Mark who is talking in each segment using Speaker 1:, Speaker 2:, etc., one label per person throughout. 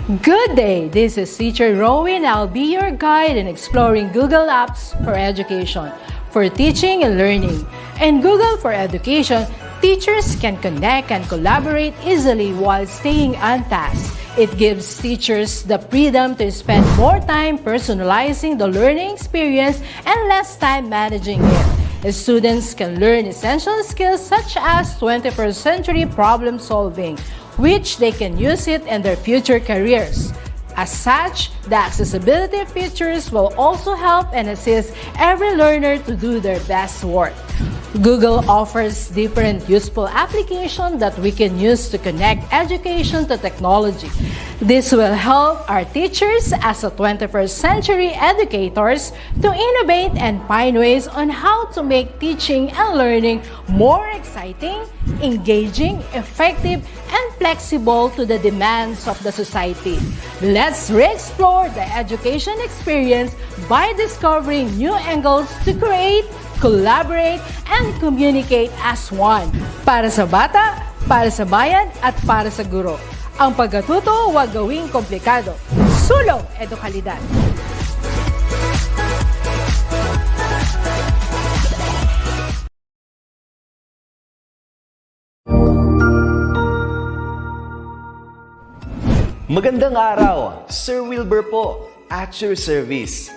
Speaker 1: Good day! This is Teacher Rowan. I'll be your guide in exploring Google Apps for education, for teaching and learning. In Google for Education, teachers can connect and collaborate easily while staying on task. It gives teachers the freedom to spend more time personalizing the learning experience and less time managing it. Students can learn essential skills such as 21st century problem solving, which they can use it in their future careers. As such, the accessibility features will also help and assist every learner to do their best work. Google offers different useful applications that we can use to connect education to technology. This will help our teachers as a 21st century educators to innovate and find ways on how to make teaching and learning more exciting, engaging, effective, and flexible to the demands of the society. Let's re-explore the education experience by discovering new angles to create, collaborate, and communicate as one. Para sa bata, para sa bayan, at para sa guro. Ang pagkatuto, huwag gawing komplikado. Sulong edukalidad.
Speaker 2: Magandang araw, Sir Wilbur po, at your service.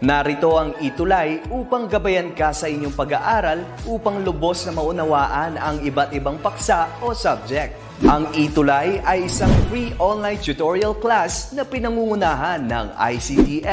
Speaker 2: Narito ang ETUlay upang gabayan ka sa inyong pag-aaral upang lubos na maunawaan ang iba't ibang paksa o subject. Ang ETUlay ay isang free online tutorial class na pinangungunahan ng DepEd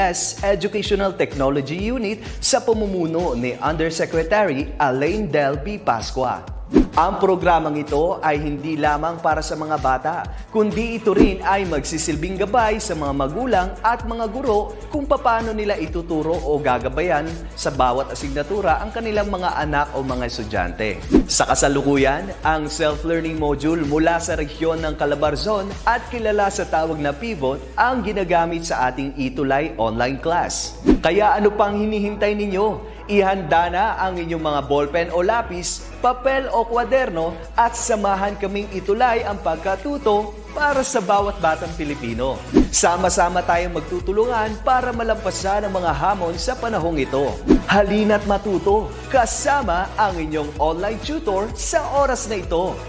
Speaker 2: Educational Technology Unit sa pamumuno ni Undersecretary Elaine Del B. Pascua. Ang programang ito ay hindi lamang para sa mga bata, kundi ito rin ay magsisilbing gabay sa mga magulang at mga guro kung paano nila ituturo o gagabayan sa bawat asignatura ang kanilang mga anak o mga estudyante. Sa kasalukuyan, ang self-learning module mula sa rehiyon ng Calabarzon at kilala sa tawag na pivot ang ginagamit sa ating ETUlay online class. Kaya ano pang hinihintay ninyo? Ihanda na ang inyong mga ballpen o lapis, papel o kwaderno at samahan kaming itulay ang pagkatuto para sa bawat batang Pilipino. Sama-sama tayong magtutulungan para malampasan ang mga hamon sa panahong ito. Halina't matuto kasama ang inyong online tutor sa oras na ito.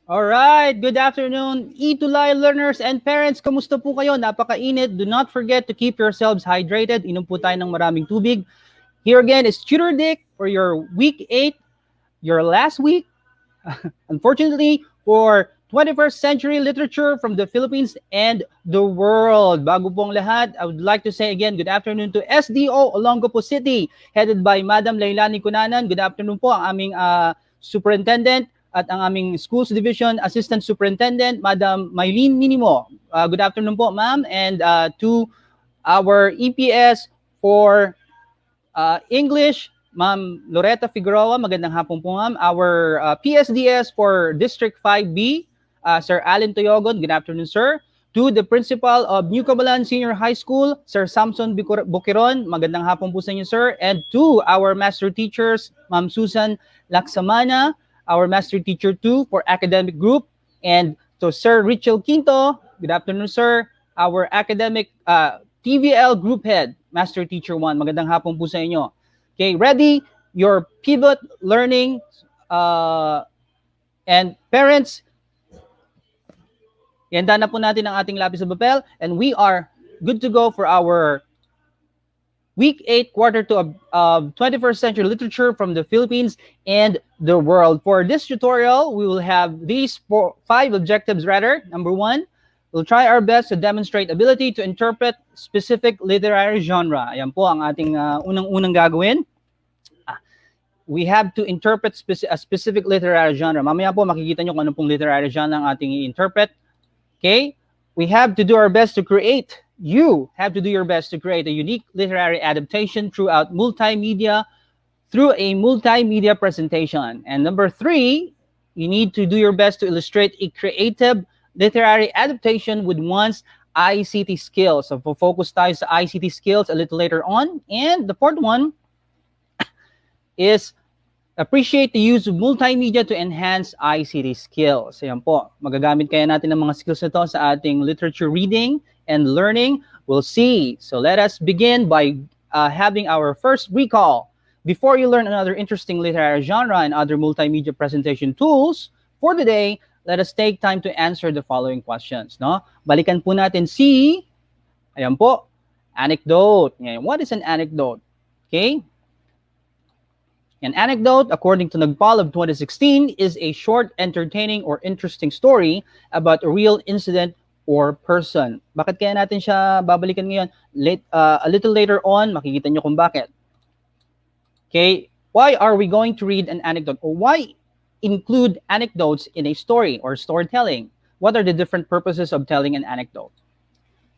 Speaker 3: Alright, good afternoon, ETUlay learners and parents. Kamusta po kayo? Napakainit. Do not forget to keep yourselves hydrated. Inom po tayo ng maraming tubig. Here again is Tutor Dick for your Week 8, your last week. Unfortunately, for 21st century literature from the Philippines and the world. Bago pong lahat, I would like to say again, good afternoon to SDO Olongapo City, headed by Madam Lailani Cunanan. Good afternoon po ang aming superintendent at ang aming Schools Division Assistant Superintendent, Madam Maylene Minimo. Good afternoon po, ma'am. And to our EPS for English, Ma'am Loretta Figueroa. Magandang hapon po, ma'am. Our PSDS for District 5B, Sir Allen Toyogon. Good afternoon, sir. To the Principal of New Cabalan Senior High School, Sir Samson Bukiron. Magandang hapon po sa inyo, sir. And to our Master Teachers, Ma'am Susan Laksamana, our Master Teacher 2 for Academic Group, and to Sir Richel Quinto, good afternoon, sir. Our Academic TVL Group Head, Master Teacher 1, magandang hapon po sa inyo. Okay, ready? Your pivot learning and parents, ihanda na po natin ang ating lapis at papel, and we are good to go for our Week 8, Quarter 2 of 21st Century Literature from the Philippines and the world. For this tutorial, we will have these 5 objectives rather. Number 1, we'll try our best to demonstrate ability to interpret specific literary genre. Ayan po ang ating unang-unang gagawin. We have to interpret a specific literary genre. Mamaya po makikita nyo kung ano pong literary genre ang ating i-interpret. Okay? We have to do our best to create. You have to do your best to create a unique literary adaptation through a multimedia presentation. And number 3, you need to do your best to illustrate a creative literary adaptation with one's ICT skills. So focus tayo sa ICT skills a little later on. And the fourth one, is appreciate the use of multimedia to enhance ICT skills. Ayan po, magagamit kaya natin ang mga skills na to sa ating literature reading and learning. We'll see. So let us begin by having our first recall. Before you learn another interesting literary genre and other multimedia presentation tools, for today, let us take time to answer the following questions. No? Balikan po natin si, ayan po, anecdote. What is an anecdote? Okay? An anecdote, according to Nagpal of 2016, is a short, entertaining, or interesting story about a real incident or person. Bakit kaya natin siya babalikan ngayon? A little later on, makikita nyo kung bakit. Okay, why are we going to read an anecdote? Or why include anecdotes in a story or storytelling? What are the different purposes of telling an anecdote?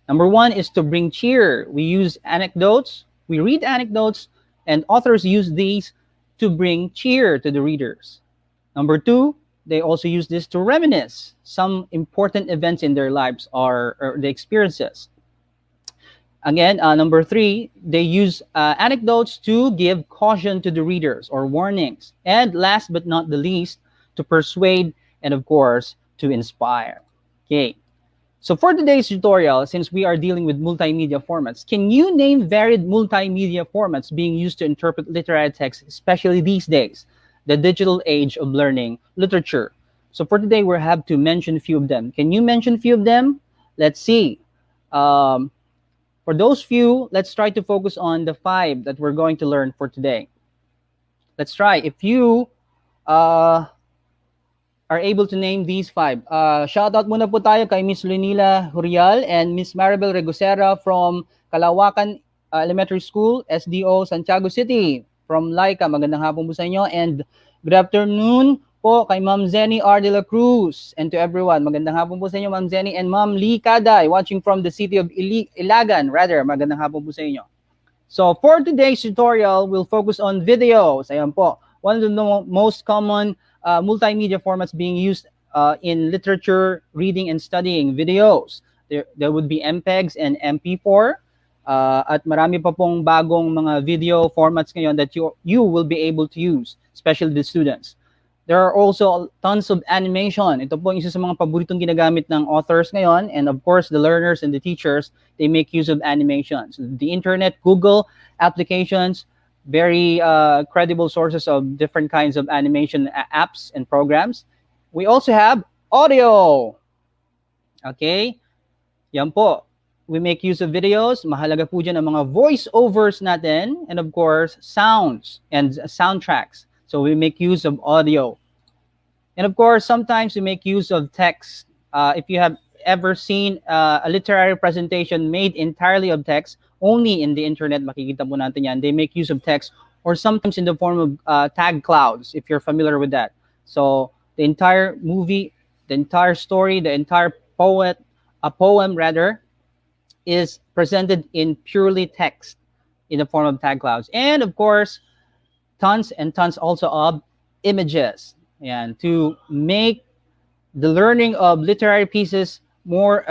Speaker 3: Number one is to bring cheer. We use anecdotes, we read anecdotes, and authors use these to bring cheer to the readers. Number two, they also use this to reminisce some important events in their lives or the experiences. Again, number three, they use anecdotes to give caution to the readers or warnings. And last but not the least, to persuade and of course, to inspire. Okay. So for today's tutorial, since we are dealing with multimedia formats, can you name varied multimedia formats being used to interpret literary text, especially these days, the digital age of learning literature? So for today, we have to mention a few of them. Can you mention a few of them? Let's see. For those few, let's try to focus on the 5 that we're going to learn for today. Let's try. If you are able to name these 5. Shout out muna po tayo kay Miss Lunila Hurial and Miss Maribel Regosera from Kalawakan Elementary School, SDO, Santiago City. From Laika, magandang hapon po sa inyo. And good afternoon po kay Ma'am Zenny R. De La Cruz. And to everyone, magandang hapon po sa inyo, Ma'am Zenny. And Ma'am Lee Kaday, watching from the city of Ilagan. Magandang hapon po sa inyo. So for today's tutorial, we'll focus on videos. Ayan po. One of the most common multimedia formats being used in literature, reading, and studying: videos. There would be MPEGs and MP4. At marami pa pong bagong mga video formats ngayon that you will be able to use, especially the students. There are also tons of animation. Ito po isa sa mga paboritong ginagamit ng authors ngayon. And of course, the learners and the teachers, they make use of animations. The internet, Google applications, very credible sources of different kinds of animation apps and programs. We also have audio. Okay? Yan po. We make use of videos. Mahalaga po dyan ang mga voiceovers natin. And of course, sounds and soundtracks. So we make use of audio. And of course, sometimes we make use of text. If you have ever seen a literary presentation made entirely of text, only in the internet, makikita po natin yan. They make use of text, or sometimes in the form of tag clouds, if you're familiar with that. So the entire movie, the entire story, the entire poem rather, is presented in purely text in the form of tag clouds. And of course, tons and tons also of images, and to make the learning of literary pieces more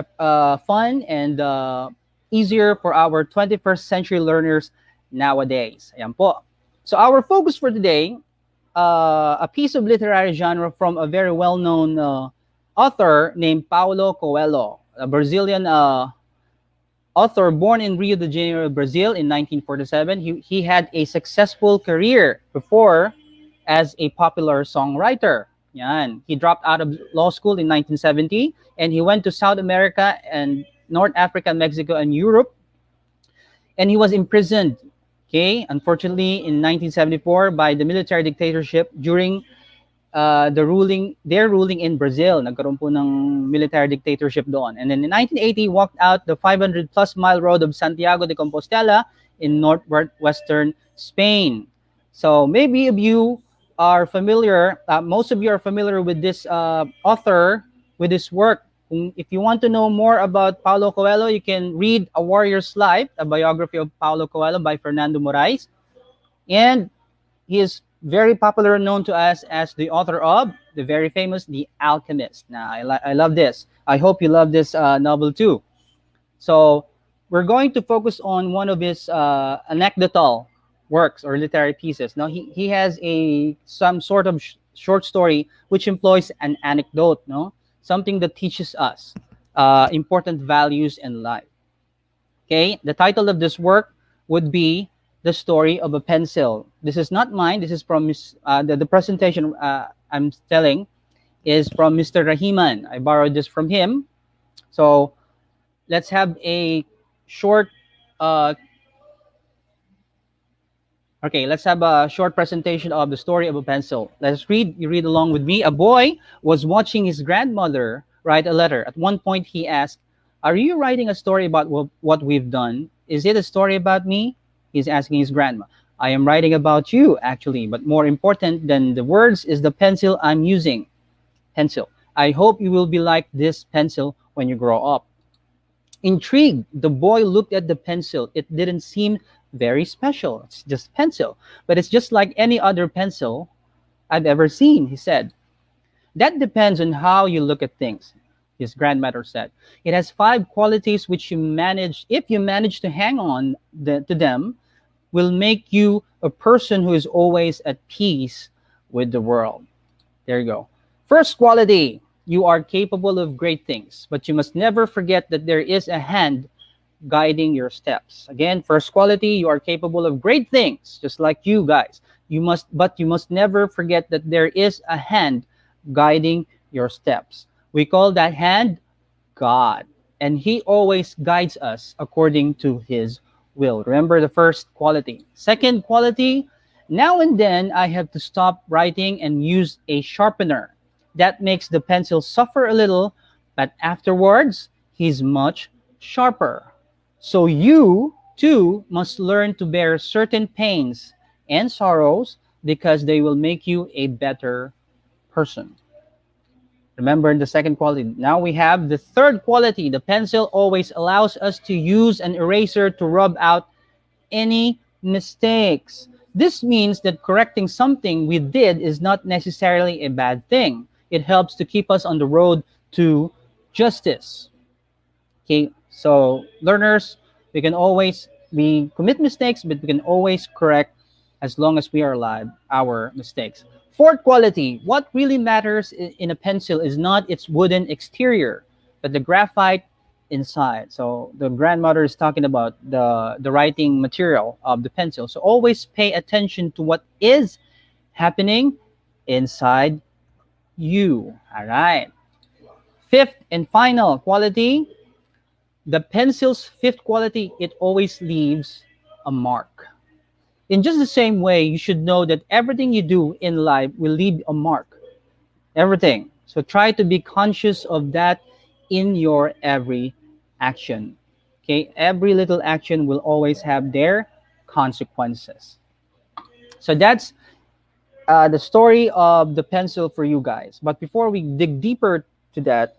Speaker 3: fun and easier for our 21st century learners nowadays. Ayan po. So our focus for today, a piece of literary genre from a very well-known author named Paulo Coelho, a Brazilian author born in Rio de Janeiro, Brazil in 1947. He had a successful career before as a popular songwriter. Yan. He dropped out of law school in 1970 and he went to South America and North Africa, Mexico, and Europe. And he was imprisoned, okay, unfortunately, in 1974 by the military dictatorship during their ruling in Brazil. Nagkaroon po ng military dictatorship doon. And then in 1980, he walked out the 500-plus mile road of Santiago de Compostela in northwestern Spain. So maybe if you are familiar, most of you are familiar with this author, with his work. If you want to know more about Paulo Coelho, you can read A Warrior's Life, a biography of Paulo Coelho by Fernando Moraes. And he is very popular and known to us as the author of the very famous The Alchemist. Now, I love this. I hope you love this novel too. So we're going to focus on one of his anecdotal works or literary pieces. Now he has a some sort of short story which employs an anecdote, no, something that teaches us important values in life. Okay, the title of this work would be The Story of a Pencil. This is not mine. This is from the presentation I'm telling is from Mr. Rahiman. I borrowed this from him. So let's have a short uh, okay, let's have a short presentation of The Story of a Pencil. Let's read. You read along with me. A boy was watching his grandmother write a letter. At one point, he asked, "Are you writing a story about what we've done? Is it a story about me?" He's asking his grandma. "I am writing about you, actually, but more important than the words is the pencil I'm using. Pencil. I hope you will be like this pencil when you grow up." Intrigued, the boy looked at the pencil. It didn't seem very special. It's just pencil, but it's just like any other pencil I've ever seen, he said. "That depends on how you look at things," his grandmother said. "It has 5 qualities which if you manage to hang on to them, will make you a person who is always at peace with the world." There you go. First quality, you are capable of great things, but you must never forget that there is a hand guiding your steps. Again, first quality, you are capable of great things, just like you guys. But you must never forget that there is a hand guiding your steps. We call that hand God, and He always guides us according to His will. Remember the first quality. Second quality, now and then I have to stop writing and use a sharpener. That makes the pencil suffer a little, but afterwards, he's much sharper. So you, too, must learn to bear certain pains and sorrows because they will make you a better person. Remember the second quality. Now we have the third quality. The pencil always allows us to use an eraser to rub out any mistakes. This means that correcting something we did is not necessarily a bad thing. It helps to keep us on the road to justice. Okay, so learners, we commit mistakes, but we can always correct as long as we are alive our mistakes. Fourth quality, what really matters in a pencil is not its wooden exterior, but the graphite inside. So the grandmother is talking about the writing material of the pencil. So always pay attention to what is happening inside you. All right. Fifth and final quality, the pencil's fifth quality, it always leaves a mark. In just the same way, you should know that everything you do in life will leave a mark. Everything. So try to be conscious of that in your every action. Okay, every little action will always have their consequences. So that's the story of the pencil for you guys. But before we dig deeper to that,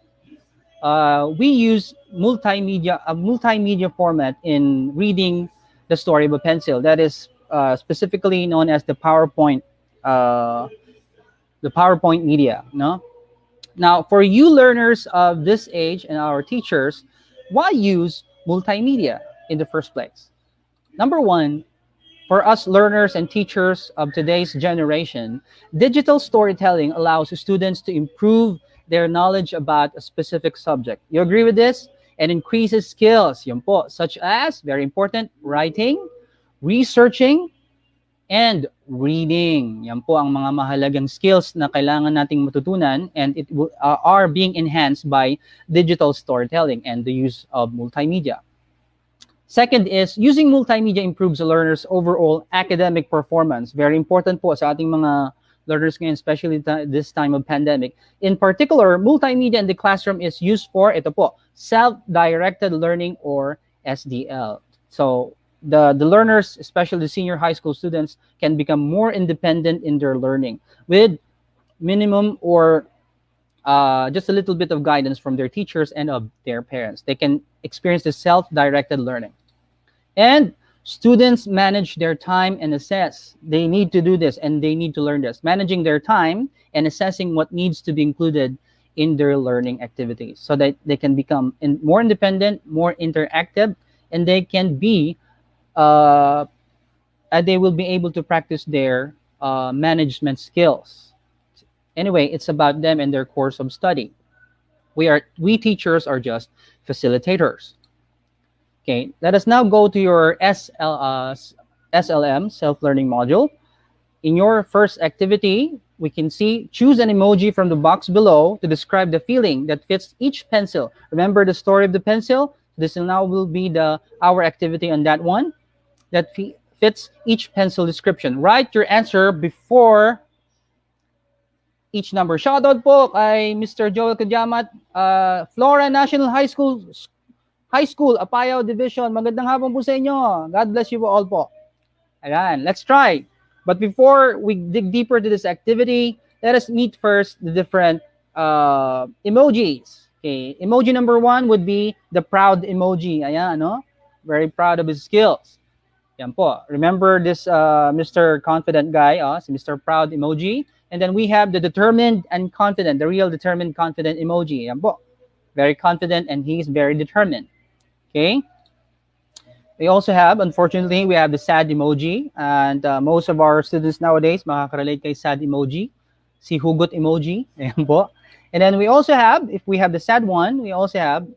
Speaker 3: we use a multimedia format in reading the story of a pencil. That is specifically known as the PowerPoint media. No. Now, for you learners of this age and our teachers, why use multimedia in the first place? Number one, for us learners and teachers of today's generation, digital storytelling allows students to improve their knowledge about a specific subject. You agree with this? And increases skills, yun po, such as, very important, writing, researching, and reading. Yan po ang mga mahalagang skills na kailangan nating matutunan, and are being enhanced by digital storytelling and the use of multimedia. Second is, using multimedia improves the learner's overall academic performance. Very important po sa ating mga learners ngayon, especially this time of pandemic. In particular, multimedia in the classroom is used for, ito po, self-directed learning, or SDL. So the learners, especially the senior high school students, can become more independent in their learning with minimum or just a little bit of guidance from their teachers and of their parents. They can experience the self-directed learning. And students manage their time and assess. They need to do this and they need to learn this. Managing their time and assessing what needs to be included in their learning activities so that they can become more independent, more interactive, and they can be they will be able to practice their management skills. Anyway, it's about them and their course of study. We teachers are just facilitators. Okay, let us now go to your SLM, self-learning module. In your first activity, we can see choose an emoji from the box below to describe the feeling that fits each pencil. Remember the story of the pencil? This will be our activity on that one that fits each pencil description. Write your answer before each number. Shoutout po kay Mr. Joel Kajamat, Flora National High School, Apayao Division. Magandang hapon po sa inyo. God bless you all po. Ayan, let's try. But before we dig deeper to this activity, let us meet first the different emojis. Okay, emoji number 1 would be the proud emoji. Ayan, no? Very proud of his skills. Yan po. Remember this Mr. Confident guy, si Mr. Proud emoji. And then we have the determined and confident, the real determined confident emoji. Yan po. Very confident and he's very determined. Okay. We also have, unfortunately, we have the sad emoji. And most of our students nowadays makaka-relate kay sad emoji. Si hugot emoji. Ayan po. And then we also have, if we have the sad one, we also have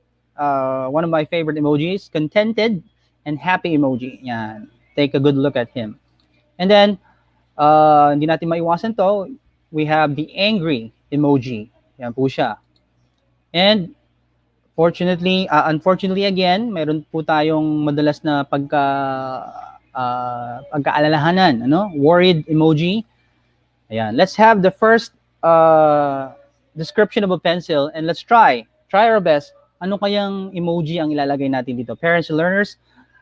Speaker 3: one of my favorite emojis, contented and happy emoji. Yan. Take a good look at him. And then, hindi natin maiwasan to, we have the angry emoji. Yan po siya. And unfortunately again, mayroon po tayong madalas na pagkaalalahanan, worried emoji. Ayan, let's have the first description of a pencil and let's try our best. Ano kayang emoji ang ilalagay natin dito? Parents and learners,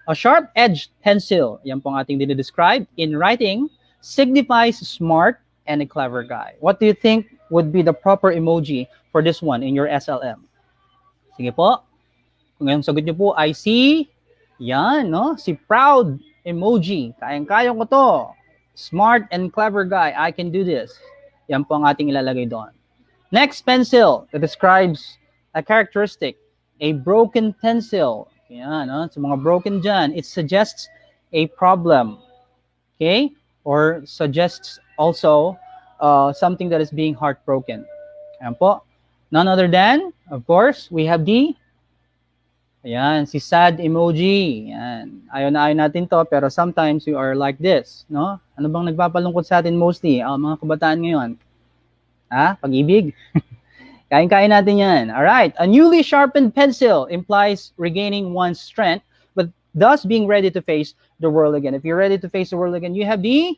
Speaker 3: a sharp-edged pencil, yan po ang ating dinidescribe, in writing, signifies smart and a clever guy. What do you think would be the proper emoji for this one in your SLM? Sige po. Kung yung sagot nyo po ay si proud emoji. Kayang-kaya ko to. Smart and clever guy. I can do this. Yan po ang ating ilalagay doon. Next pencil that describes a characteristic. A broken pencil. Yan, sa mga broken dyan. It suggests a problem. Okay? Or suggests also something that is being heartbroken. Yan po. None other than, of course, we have si sad emoji. Yan. Ayaw na ayaw natin to, pero sometimes we are like this, no? Ano bang nagpapalungkot sa atin mostly? Mga kabataan ngayon. Pag-ibig? Kain-kain natin yan. Alright, a newly sharpened pencil implies regaining one's strength, but thus being ready to face the world again. If you're ready to face the world again, you have the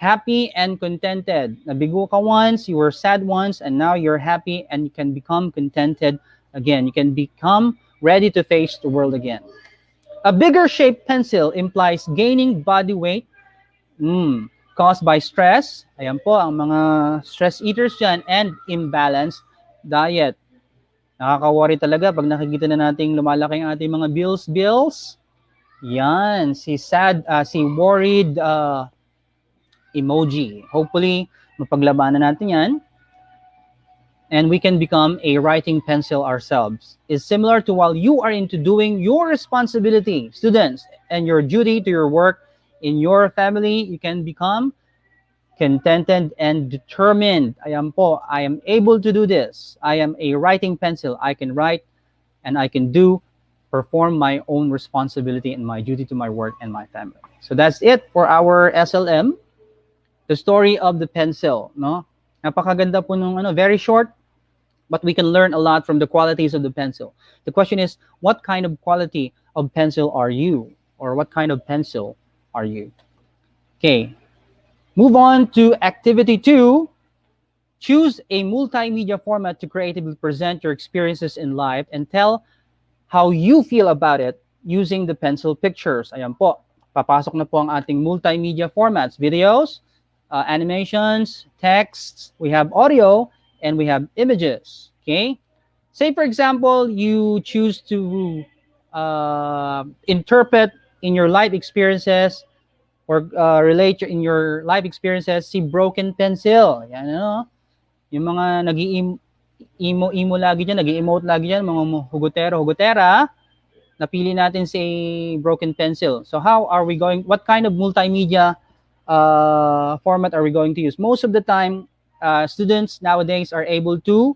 Speaker 3: happy and contented. Nabigo ka once, you were sad once, and now you're happy and you can become contented again. You can become ready to face the world again. A bigger shaped pencil implies gaining body weight caused by stress. Ayan po, ang mga stress eaters dyan, and imbalanced diet. Nakaka-worry talaga pag nakikita na nating lumalaki ang ating mga bills. Yan, si worried emoji. Hopefully, mapaglabanan natin yan. And we can become a writing pencil ourselves. It's similar to while you are into doing your responsibility, students, and your duty to your work in your family, you can become contented and determined. Ayan po, I am able to do this. I am a writing pencil. I can write and I can perform my own responsibility and my duty to my work and my family. So that's it for our SLM. The story of the pencil, no? Napakaganda po nung very short, but we can learn a lot from the qualities of the pencil. The question is, what kind of quality of pencil are you? Or what kind of pencil are you? Okay. Move on to activity 2. Choose a multimedia format to creatively present your experiences in life and tell how you feel about it using the pencil pictures. Ayan po. Papasok na po ang ating multimedia formats. Videos, animations, texts, we have audio, and we have images. Okay? Say, for example, you choose to interpret in your life experiences or relate in your life experiences si broken pencil. Yan, yung mga nag-emo lagi dyan, nag-emote lagi dyan, mga hugutero, hugutera. napili natin si broken pencil. So how are we going, what kind of multimedia format are we going to use? Most of the time, students nowadays are able to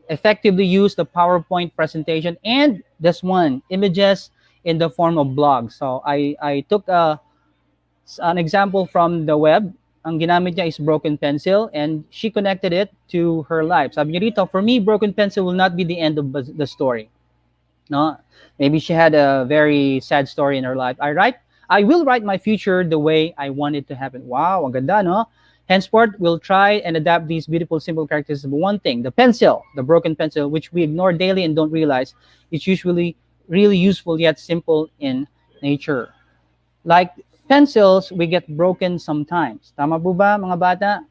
Speaker 3: effectively use the PowerPoint presentation and this one, images in the form of blogs. So I took an example from the web. Ang ginamit niya is broken pencil and she connected it to her life. Sabi niya rito, for me, broken pencil will not be the end of the story. No, maybe she had a very sad story in her life. I will write my future the way I want it to happen. Wow, ang ganda, no? Henceforth, we'll try and adapt these beautiful, simple characteristics of one thing, the pencil, the broken pencil, which we ignore daily and don't realize it's usually really useful yet simple in nature. Like pencils, we get broken sometimes. Tama po ba, mga bata?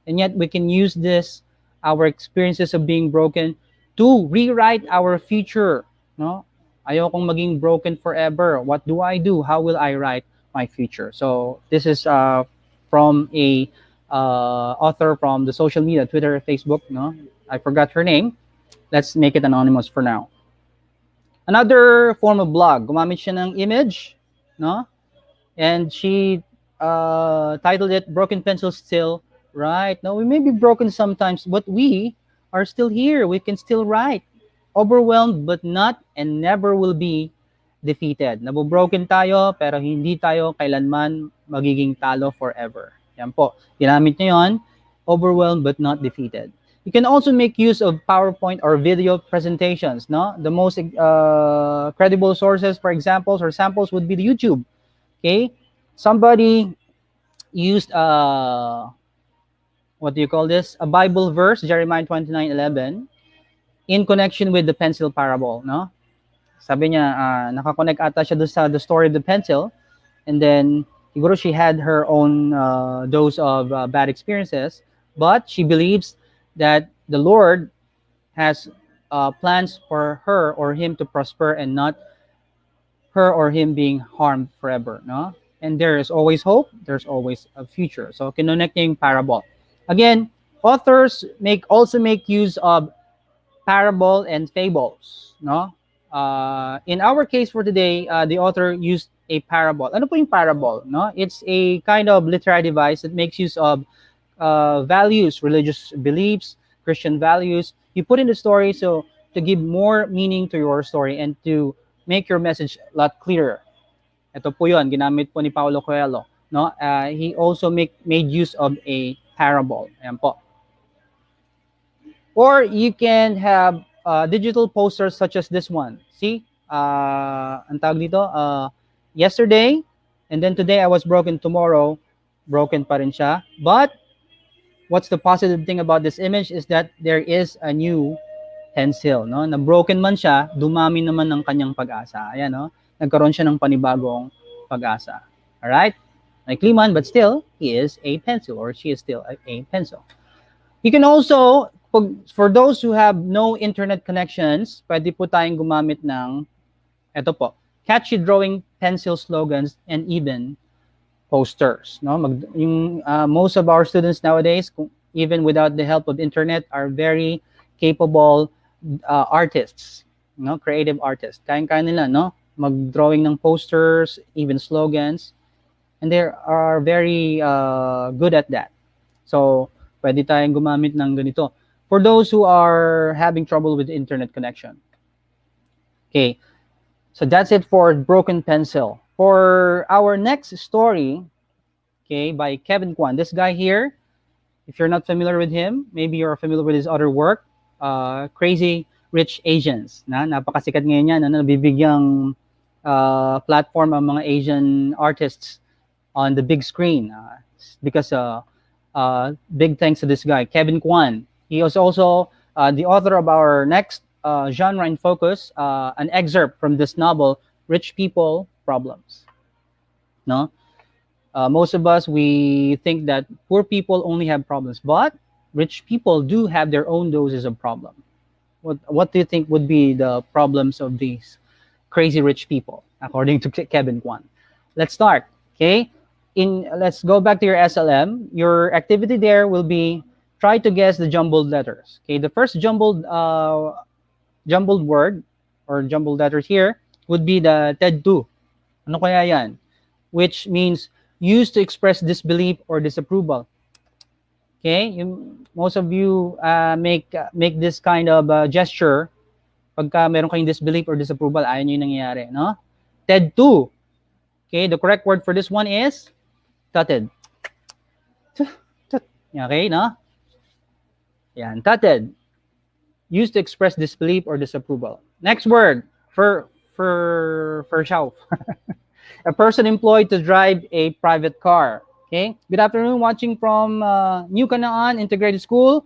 Speaker 3: And yet we can use this, our experiences of being broken, to rewrite our future. No? Ayokong maging broken forever. What do I do? How will I write my future? So this is from a author from the social media, Twitter, Facebook. No, I forgot her name. Let's make it anonymous for now. Another form of blog. Gumamit siya ng image, no? And she titled it "Broken Pencil Still Write." Now we may be broken sometimes, but we are still here. We can still write. Overwhelmed but not and never will be defeated. Nabobroken tayo pero hindi tayo kailanman magiging talo forever. Yan po. Ginamit niyo yun. Overwhelmed but not defeated. You can also make use of PowerPoint or video presentations. No, the most credible sources for examples or samples would be the YouTube. Okay, somebody used what do you call this? A Bible verse, Jeremiah 29:11, in connection with the pencil parable. No, sabi niya nakakonect ata siya doon sa the story of the pencil, and then siguro she had her own dose of bad experiences, but she believes that the Lord has plans for her or him to prosper and not her or him being harmed forever, no? And there is always hope, there's always a future. So kinonecting parable. Again, authors also make use of parable and fables, no? In our case for today, the author used a parable. Ano po yung parable, no? It's a kind of literary device that makes use of values, religious beliefs, Christian values. You put in the story so to give more meaning to your story and to make your message a lot clearer. Ito po yun, ginamit po ni Paulo Coelho. No? He also made use of a parable. Ayan po. Or you can have digital posters such as this one. See? Ang tawag dito, yesterday, and then today I was broken, tomorrow, broken pa rin siya. But what's the positive thing about this image is that there is a new pencil, no? Na broken man siya, dumami naman ng kanyang pag-asa. Ayan, no? Nagkaroon siya ng panibagong pag-asa. All right? Likely man, but still, he is a pencil or she is still a pencil. You can also, for those who have no internet connections, pwede po tayong gumamit ng, eto po, catchy drawing pencil slogans and even posters. No? Most of our students nowadays, even without the help of internet, are very capable artists, no, creative artists. Kaya nila, no, mag-drawing ng posters, even slogans, and they are very good at that. So, pwede tayong gumamit ng ganito. For those who are having trouble with internet connection. Okay, so that's it for Broken Pencil. For our next story, okay, by Kevin Kwan. This guy here, if you're not familiar with him, maybe you're familiar with his other work. Crazy Rich Asians, na napakasikat ngayon yan, na nabibigyang platform ang mga Asian artists on the big screen because big thanks to this guy, Kevin Kwan. He is also the author of our next genre in focus, an excerpt from this novel, Rich People Problems. No, most of us, we think that poor people only have problems, but rich people do have their own doses of problem. What do you think would be the problems of these crazy rich people, according to Kevin Kwan? Let's start, okay? Let's go back to your SLM. Your activity there will be try to guess the jumbled letters. Okay, the first jumbled word or jumbled letters here would be the TED2. Ano kaya yan? Which means used to express disbelief or disapproval. Okay? Most of you make this kind of gesture pagka meron kayong disbelief or disapproval, ayaw nyo yung nangyayari, no? TED2. Okay, the correct word for this one is tutted. Okay, no? Yan, tutted. Used to express disbelief or disapproval. Next word, for shelf. A person employed to drive a private car. Okay, good afternoon, watching from New Canaan Integrated School,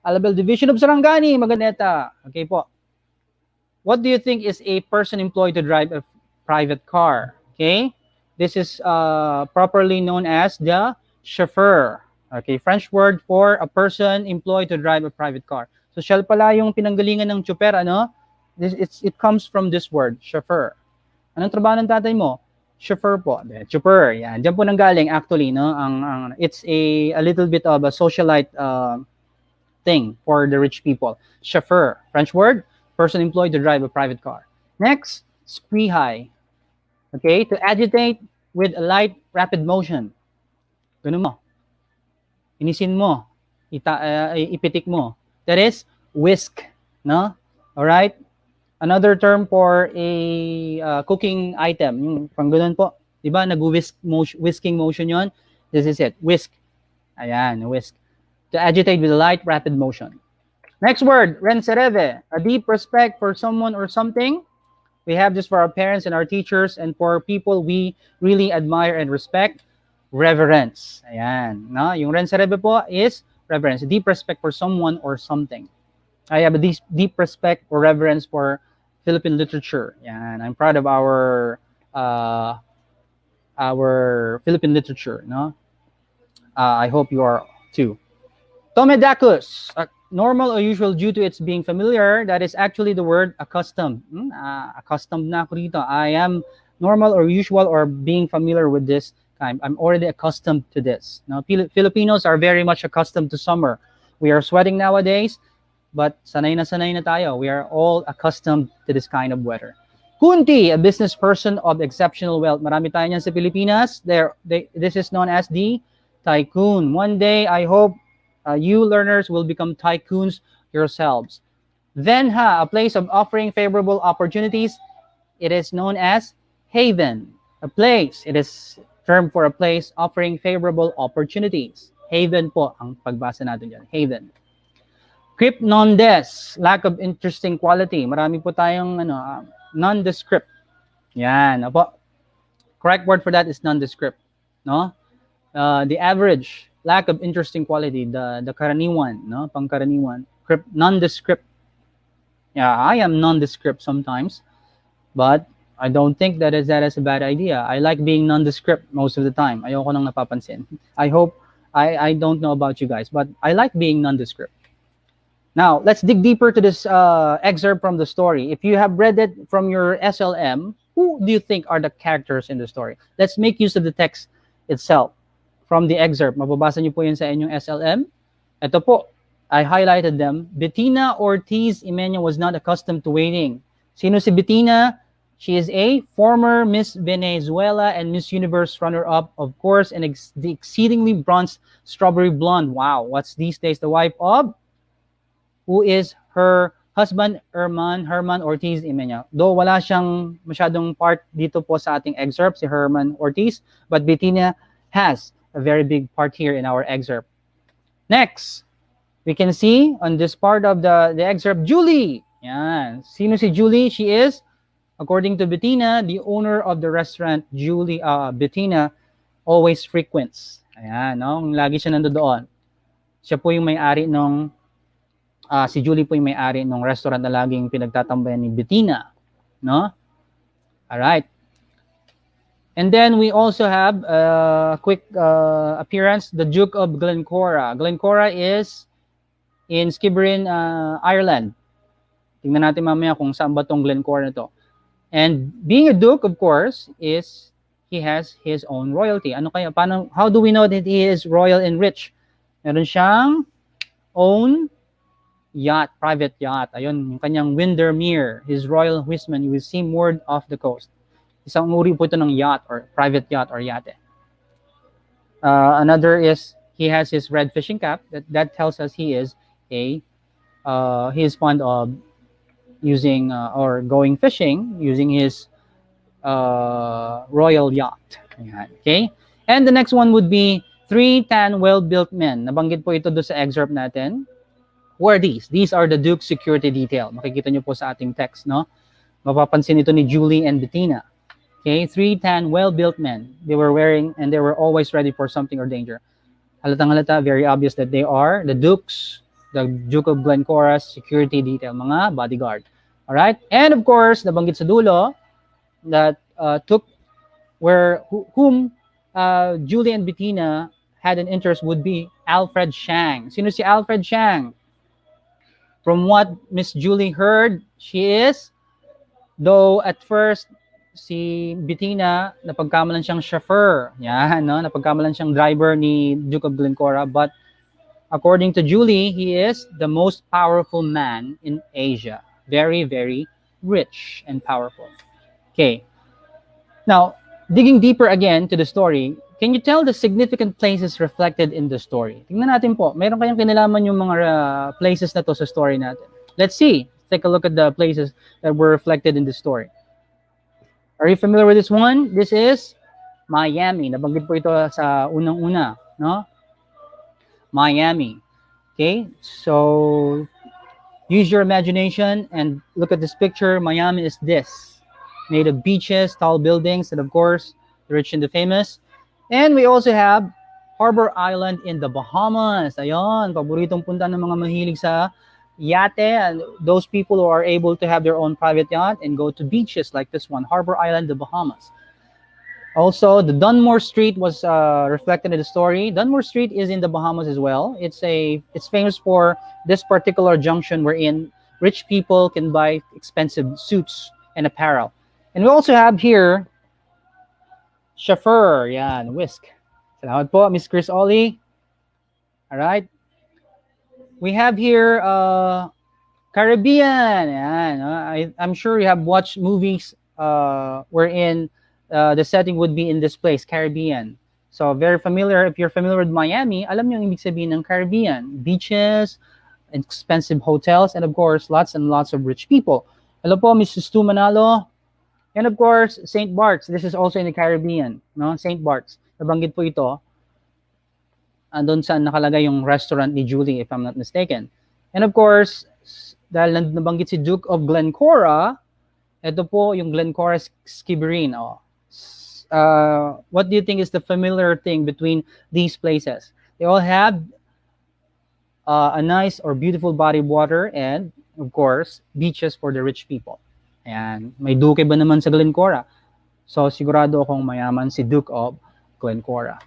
Speaker 3: Alabel Division of Sarangani, Maganeta. Okay po. What do you think is a person employed to drive a private car? Okay, this is properly known as the chauffeur. Okay, French word for a person employed to drive a private car. So, siya pala yung pinanggalingan ng chauffeur, ano? It comes from this word, chauffeur. Anong trabaho ng tatay mo? Chauffeur po. Chauffeur, yan. Diyan po nanggaling actually, no? It's a little bit of a socialite thing for the rich people. Chauffeur, French word, person employed to drive a private car. Next, squeehigh. Okay, to agitate with a light, rapid motion. Ganun mo. Inisin mo. Ipitik mo. That is whisk. No? Alright? Another term for a cooking item. Yung pang ganun po. Diba? Whisking motion yon. This is it. Whisk. Ayan, whisk. To agitate with a light, rapid motion. Next word, rensereve. A deep respect for someone or something. We have this for our parents and our teachers and for people we really admire and respect. Reverence. Ayan. No? Yung rensereve po is reverence. A deep respect for someone or something. I have a deep respect or reverence for Philippine literature. Yan. I'm proud of our Philippine literature. No? I hope you are too. Tomedacus. Normal or usual due to its being familiar. That is actually the word accustomed. Accustomed na ako dito. I am normal or usual or being familiar with this time. I'm already accustomed to this. Now, Filipinos are very much accustomed to summer. We are sweating nowadays, but sanay na tayo. We are all accustomed to this kind of weather. Kunti, a business person of exceptional wealth. Marami tayo niyan sa Pilipinas. This is known as the tycoon. One day, I hope you learners will become tycoons yourselves. Venha, a place of offering favorable opportunities. It is known as haven. A place. It is term for a place offering favorable opportunities. Haven po ang pagbasa natin dyan. Haven. Crip non-des. Lack of interesting quality. Marami po tayong nondescript. Yan. Opo. Correct word for that is nondescript. No? The average. Lack of interesting quality, the karaniwan, no? Pangkaraniwan. Nondescript. Yeah, I am nondescript sometimes, but I don't think that is a bad idea. I like being nondescript most of the time. Ayoko nang napapansin. I hope, I don't know about you guys, but I like being nondescript. Now, let's dig deeper to this excerpt from the story. If you have read it from your SLM, who do you think are the characters in the story? Let's make use of the text itself. From the excerpt, mababasa niyo po yun sa inyong SLM. Ito po, I highlighted them. Bettina Ortiz Imenya was not accustomed to waiting. Sino si Bettina? She is a former Miss Venezuela and Miss Universe runner-up, of course, and the exceedingly bronzed strawberry blonde. Wow, what's these days the wife of? Who is her husband, Herman Ortiz Imenya. Though wala siyang masyadong part dito po sa ating excerpt, si Herman Ortiz, but Bettina has a very big part here in our excerpt. Next, we can see on this part of the excerpt, Julie. Yan. Sino si Julie? She is, according to Bettina, the owner of the restaurant Bettina always frequents. Ayan, no? Lagi siya nandoon. Siya po yung may-ari nung, si Julie po yung may-ari ng restaurant na laging pinagtatambayan ni Bettina. No? Alright. And then we also have a quick appearance, the Duke of Glencora. Glencora is in Skibbereen, Ireland. Tingnan natin mamaya kung saan ba tong Glencora na to. And being a duke, of course, is he has his own royalty. Ano kaya? How do we know that he is royal and rich? Meron siyang own yacht, private yacht. Ayun, yung kanyang Windermere, his royal whistman, you will see moored off the coast. Isang uri po ito ng yacht or private yacht or yate. Another is he has his red fishing cap. That tells us he is fond of using or going fishing using his royal yacht. Ayan, okay? And the next one would be 3 tan well-built men. Nabanggit po ito doon sa excerpt natin. Who are these? These are the Duke's security detail. Makikita nyo po sa ating text, no? Mapapansin ito ni Julie and Bettina. Okay, 3 tan well-built men. They were wearing and they were always ready for something or danger. Halatang halata, very obvious that they are the Duke of Glencora's security detail, mga bodyguard. All right? And of course, nabanggit sa dulo that whom Julie and Bettina had an interest would be Alfred Shang. Sino si Alfred Shang? From what Miss Julie heard, she is, though at first, si Bettina, napagkamalan siyang chauffeur. Yan, no? Napagkamalan siyang driver ni Duke of Glencora. But according to Julie, he is the most powerful man in Asia. Very, very rich and powerful. Okay. Now, digging deeper again to the story, can you tell the significant places reflected in the story? Tingnan natin po. Meron kayang kinalaman yung mga places na to sa story natin. Let's see. Take a look at the places that were reflected in the story. Are you familiar with this one? This is Miami. Nabanggit po ito sa unang-una, no? Miami. Okay? So, use your imagination and look at this picture. Miami is this. Made of beaches, tall buildings, and of course, the rich and the famous. And we also have Harbor Island in the Bahamas. Ayun, paboritong punta ng mga mahilig sa yate, and those people who are able to have their own private yacht and go to beaches like this one, Harbor Island, the Bahamas. Also, the Dunmore Street was reflected in the story. Dunmore Street is in the Bahamas as well. It's famous for this particular junction wherein rich people can buy expensive suits and apparel. And we also have here chauffeur, yan, whisk. Salamat po, Miss Chris Ollie. All right. We have here Caribbean. Yan, I'm sure you have watched movies wherein the setting would be in this place, Caribbean. So very familiar. If you're familiar with Miami, alam niyo ang ibig sabihin ng Caribbean. Beaches, expensive hotels, and of course, lots and lots of rich people. Hello po, Mrs. Stu Manalo. And of course, St. Bart's. This is also in the Caribbean. No? St. Bart's. Nabanggit po ito. Andun saan nakalagay yung restaurant ni Julie, if I'm not mistaken. And of course, dahil nabanggit si Duke of Glencora, ito po yung Glencora Skibbereen. Oh. What do you think is the familiar thing between these places? They all have a nice or beautiful body of water and, of course, beaches for the rich people. Ayan. May duke ba naman sa Glencora? So, sigurado akong mayaman si Duke of Glencora.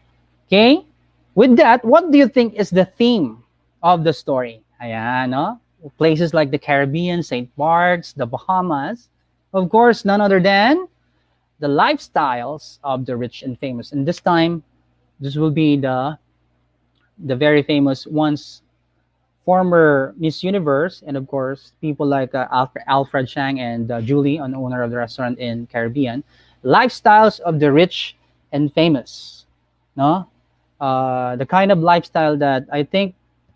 Speaker 3: Okay? With that, what do you think is the theme of the story? Ayan, no? Places like the Caribbean, St. Bart's, the Bahamas. Of course, none other than the lifestyles of the rich and famous. And this time, this will be the very famous once former Miss Universe, and of course, people like Alfred Shang and Julie, an owner of the restaurant in Caribbean. Lifestyles of the rich and famous. No? The kind of lifestyle that I think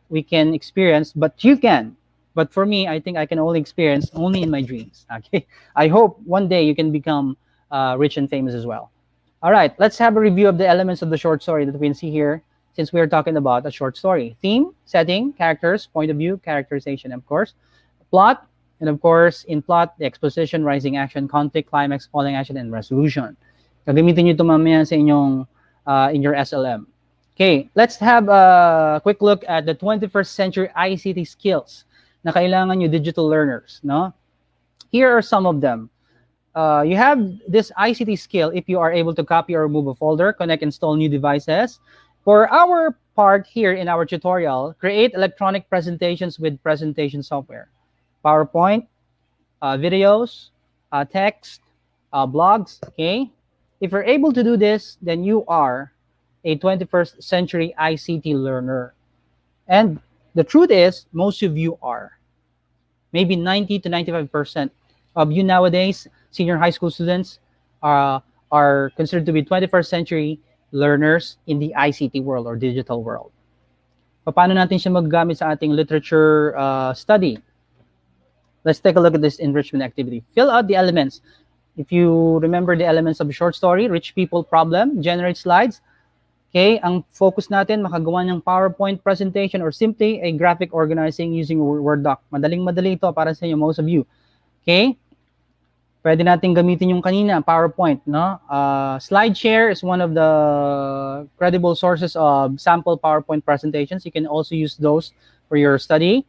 Speaker 3: we can experience, but you can. But for me, I think I can only experience only in my dreams. Okay? I hope one day you can become rich and famous as well. All right, let's have a review of the elements of the short story that we can see here, since we are talking about a short story. Theme, setting, characters, point of view, characterization, of course. Plot, and of course, in plot, the exposition, rising action, conflict, climax, falling action, and resolution. Gagamitin nyo ito mamaya sa inyong, in your SLM. Okay, let's have a quick look at the 21st century ICT skills na kailangan nyo digital learners. No? Here are some of them. You have this ICT skill if you are able to copy or remove a folder, connect, install new devices. For our part here in our tutorial, create electronic presentations with presentation software. PowerPoint, videos, text, blogs, okay? If you're able to do this, then you are a 21st century ICT learner. And the truth is, most of you are. maybe 90 to 95% of you nowadays, senior high school students, are considered to be 21st century learners in the ICT world or digital world. Paano natin siya magagamit sa ating literature study? Let's take a look at this enrichment activity. Fill out the elements. If you remember the elements of a short story, rich people problem, generate slides. Okay, ang focus natin, makagawa ng PowerPoint presentation or simply a graphic organizing using Word doc. Madaling-madali ito para sa inyo, most of you. Okay? Pwede natin gamitin yung kanina, PowerPoint, no? SlideShare is one of the credible sources of sample PowerPoint presentations. You can also use those for your study,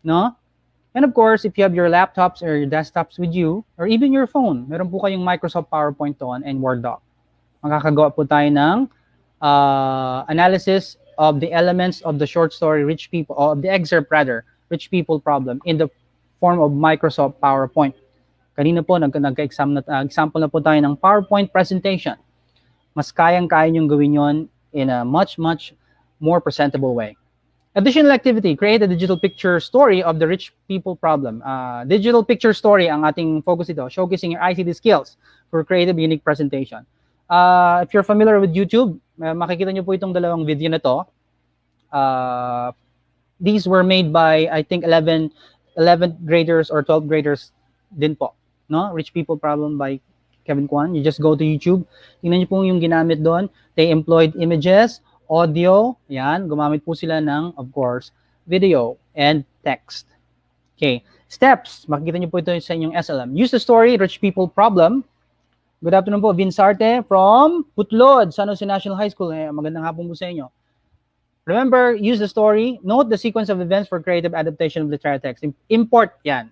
Speaker 3: no? And of course, if you have your laptops or your desktops with you, or even your phone, meron po kayong Microsoft PowerPoint doon and Word doc. Makakagawa po tayo ng analysis of the elements of the short story, Rich People, of the excerpt rather, Rich People Problem in the form of Microsoft PowerPoint. Kanina po, example na po tayo ng PowerPoint presentation. Mas kayang-kaya niyong gawin yon in a much, much more presentable way. Additional activity, create a digital picture story of the rich people problem. Digital picture story ang ating focus ito, showcasing your ICT skills for creative, unique presentation. If you're familiar with YouTube, makikita niyo po itong dalawang video na to. These were made by, I think, 11th graders or 12th graders din po. No? Rich People Problem by Kevin Kwan. You just go to YouTube. Tingnan niyo po yung ginamit doon. They employed images, audio, yan, gumamit po sila ng, of course, video and text. Okay, steps, makikita niyo po ito sa inyong SLM. Use the story, Rich People Problem. Good afternoon po, Vinsarte from Putlod, San Jose National High School. Magandang hapon po sa inyo. Remember, use the story, note the sequence of events for creative adaptation of literary text. Import, yan.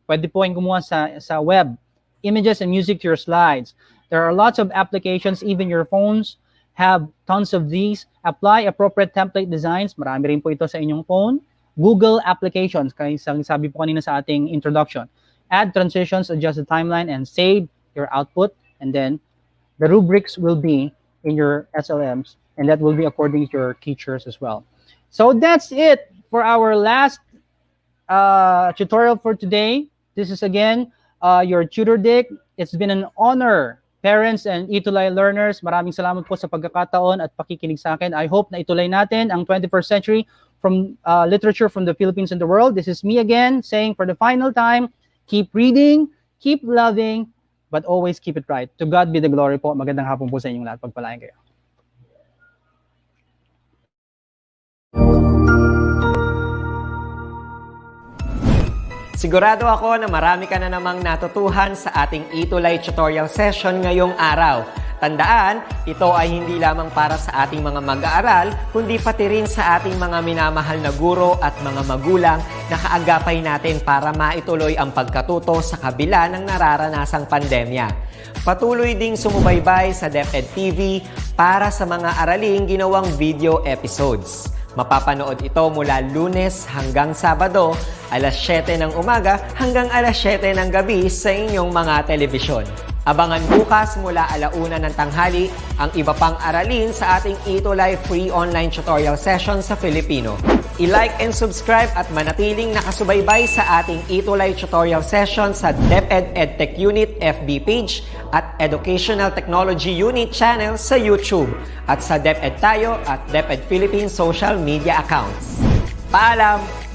Speaker 3: Pwede po kayong gumawa sa web. Images and music to your slides. There are lots of applications, even your phones have tons of these. Apply appropriate template designs. Marami rin po ito sa inyong phone. Google applications, kaya sabi po kanina sa ating introduction. Add transitions, adjust the timeline, and save your output. And then the rubrics will be in your SLMs, and that will be according to your teachers as well. So that's it for our last tutorial for today. This is again your tutor Dick. It's been an honor. Parents and ETUlay learners, maraming salamat po sa pagkakataon at pakikinig sa akin. I hope na itulay natin ang 21st century from literature from the Philippines and the world. This is me again saying for the final time, keep reading, keep loving, but always keep it right. To God be the glory po. Magandang hapon po sa inyong lahat. Pagpalain kayo.
Speaker 4: Sigurado ako na marami ka na namang natutuhan sa ating ETUlay tutorial session ngayong araw. Tandaan, ito ay hindi lamang para sa ating mga mag-aaral, kundi pati rin sa ating mga minamahal na guro at mga magulang na kaagapay natin para maituloy ang pagkatuto sa kabila ng nararanasang pandemya. Patuloy ding sumubaybay sa DepEd TV para sa mga araling ginawang video episodes. Mapapanood ito mula Lunes hanggang Sabado, alas 7 ng umaga hanggang alas 7 ng gabi sa inyong mga telebisyon. Abangan bukas mula 1:00 ng tanghali ang iba pang aralin sa ating ETUlay free online tutorial session sa Filipino. I-like and subscribe at manatiling nakasubaybay sa ating ETUlay tutorial session sa DepEd Edtech Unit FB page at Educational Technology Unit channel sa YouTube at sa DepEd Tayo at DepEd Philippines social media accounts. Paalam!